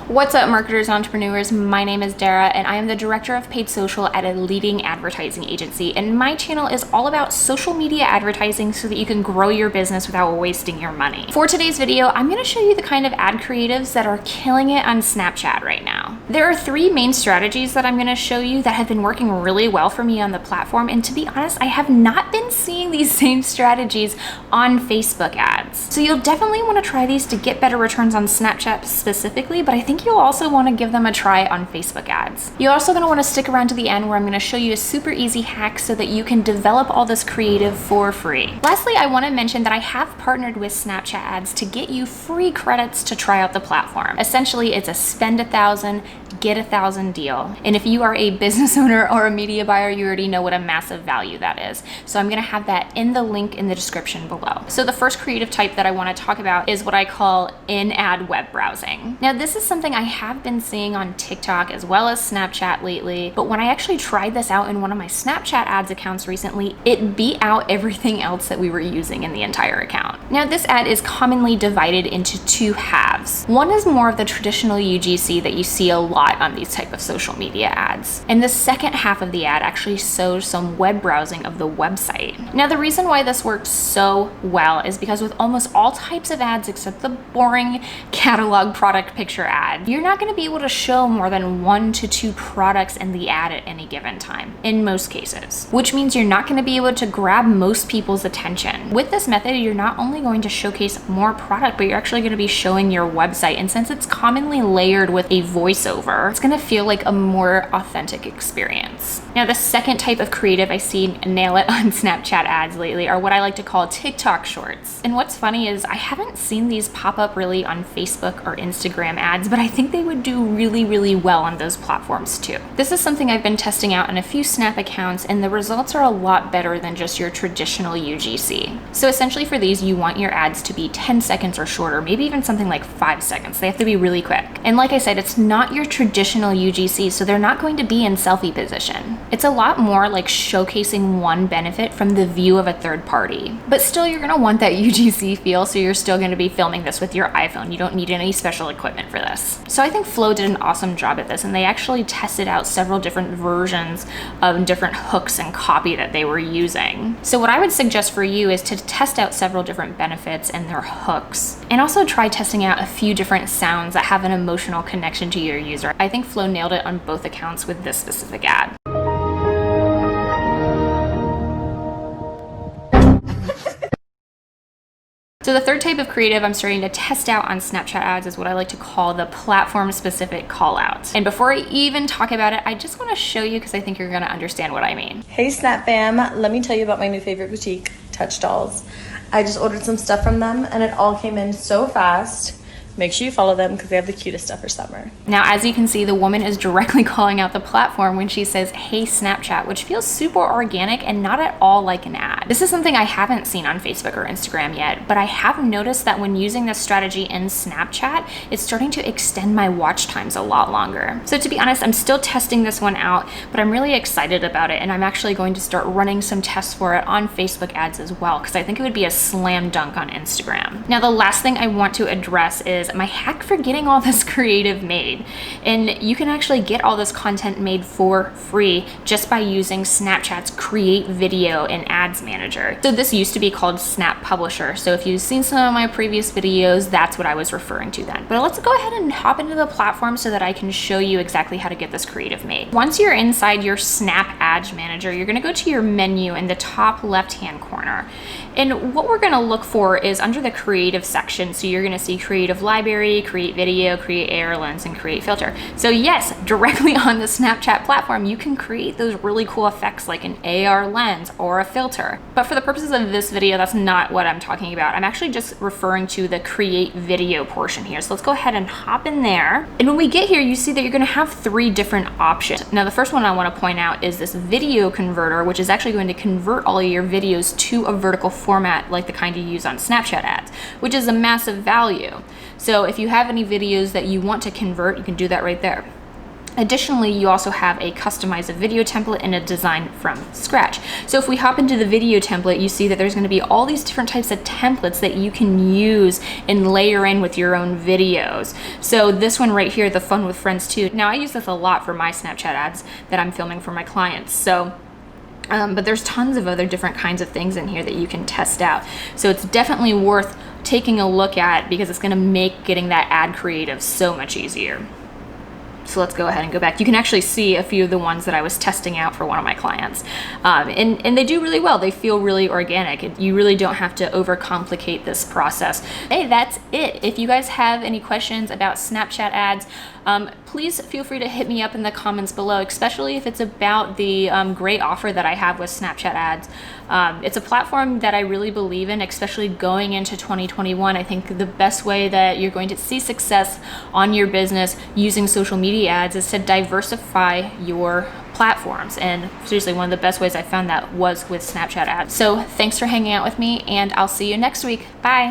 What's up, marketers and entrepreneurs? My name is Dara, and I am the director of paid social at a leading advertising agency. And my channel is all about social media advertising so that you can grow your business without wasting your money. For today's video, I'm going to show you the kind of ad creatives that are killing it on Snapchat right now. There are three main strategies that I'm going to show you that have been working really well for me on the platform. And to be honest, I have not been seeing these same strategies on Facebook ads. So you'll definitely want to try these to get better returns on Snapchat specifically, but I think you'll also want to give them a try on Facebook ads. You're also going to want to stick around to the end where I'm going to show you a super easy hack so that you can develop all this creative for free. Lastly, I want to mention that I have partnered with Snapchat ads to get you free credits to try out the platform. Essentially, it's a spend 1,000, get 1,000 deal. And if you are a business owner or a media buyer, you already know what a massive value that is. So I'm going to have that in the link in the description below. So the first creative type that I want to talk about is what I call in-ad web browsing. Now, this is something I have been seeing on TikTok as well as Snapchat lately, but when I actually tried this out in one of my Snapchat ads accounts recently, it beat out everything else that we were using in the entire account. Now, this ad is commonly divided into two halves. One is more of the traditional UGC that you see a lot on these type of social media ads. And the second half of the ad actually shows some web browsing of the website. Now, the reason why this works so well is because with almost all types of ads except the boring catalog product picture ad, you're not going to be able to show more than 1 to 2 products in the ad at any given time, in most cases, which means you're not going to be able to grab most people's attention. With this method, you're not only going to showcase more product, but you're actually going to be showing your website. And since it's commonly layered with a voiceover, it's going to feel like a more authentic experience. Now, the second type of creative I see nail it on Snapchat ads lately are what I like to call TikTok shorts. And what's funny is I haven't seen these pop up really on Facebook or Instagram ads, but I think they would do really, really well on those platforms too. This is something I've been testing out on a few Snap accounts, and the results are a lot better than just your traditional UGC. So essentially for these, you want your ads to be 10 seconds or shorter, maybe even something like 5 seconds. They have to be really quick. And like I said, it's not your traditional UGC, so they're not going to be in selfie position. It's a lot more like showcasing one benefit from the view of a third party. But still, you're gonna want that UGC feel, so you're still gonna be filming this with your iPhone. You don't need any special equipment for this. So I think Flow did an awesome job at this, and they actually tested out several different versions of different hooks and copy that they were using. So what I would suggest for you is to test out several different benefits and their hooks, and also try testing out a few different sounds that have an emotional connection to your user. I think Flow nailed it on both accounts with this specific ad. So the third type of creative I'm starting to test out on Snapchat ads is what I like to call the platform-specific call-out. And before I even talk about it, I just want to show you because I think you're going to understand what I mean. Hey Snap fam, let me tell you about my new favorite boutique, Touch Dolls. I just ordered some stuff from them and it all came in so fast. Make sure you follow them because they have the cutest stuff for summer. Now, as you can see, the woman is directly calling out the platform when she says, "Hey Snapchat," which feels super organic and not at all like an ad. This is something I haven't seen on Facebook or Instagram yet, but I have noticed that when using this strategy in Snapchat, it's starting to extend my watch times a lot longer. So to be honest, I'm still testing this one out, but I'm really excited about it, and I'm actually going to start running some tests for it on Facebook ads as well, because I think it would be a slam dunk on Instagram. Now, the last thing I want to address is my hack for getting all this creative made. And you can actually get all this content made for free just by using Snapchat's Create Video and Ads Manager. So this used to be called Snap Publisher. So if you've seen some of my previous videos, that's what I was referring to then. But let's go ahead and hop into the platform so that I can show you exactly how to get this creative made. Once you're inside your Snap Ads Manager, you're gonna go to your menu in the top left-hand corner. And what we're gonna look for is under the creative section. So you're gonna see Creative Library, Create Video, Create AR Lens, and Create Filter. So yes, directly on the Snapchat platform, you can create those really cool effects like an AR lens or a filter. But for the purposes of this video, that's not what I'm talking about. I'm actually just referring to the Create Video portion here. So let's go ahead and hop in there. And when we get here, you see that you're gonna have 3 different options. Now, the first one I wanna point out is this video converter, which is actually going to convert all of your videos to a vertical format like the kind you use on Snapchat ads, which is a massive value. So if you have any videos that you want to convert, you can do that right there. Additionally, you also have a customized video template and a design from scratch. So if we hop into the video template, you see that there's going to be all these different types of templates that you can use and layer in with your own videos. So this one right here, the Fun with Friends too. Now I use this a lot for my Snapchat ads that I'm filming for my clients. So but there's tons of other different kinds of things in here that you can test out. So it's definitely worth taking a look at because it's going to make getting that ad creative so much easier. So let's go ahead and go back. You can actually see a few of the ones that I was testing out for one of my clients. And they do really well. They feel really organic. You really don't have to overcomplicate this process. Hey, that's it. If you guys have any questions about Snapchat ads, please feel free to hit me up in the comments below, especially if it's about the great offer that I have with Snapchat ads. It's a platform that I really believe in, especially going into 2021. I think the best way that you're going to see success on your business using social media ads is to diversify your platforms. And seriously, one of the best ways I found that was with Snapchat ads. So thanks for hanging out with me, and I'll see you next week. Bye.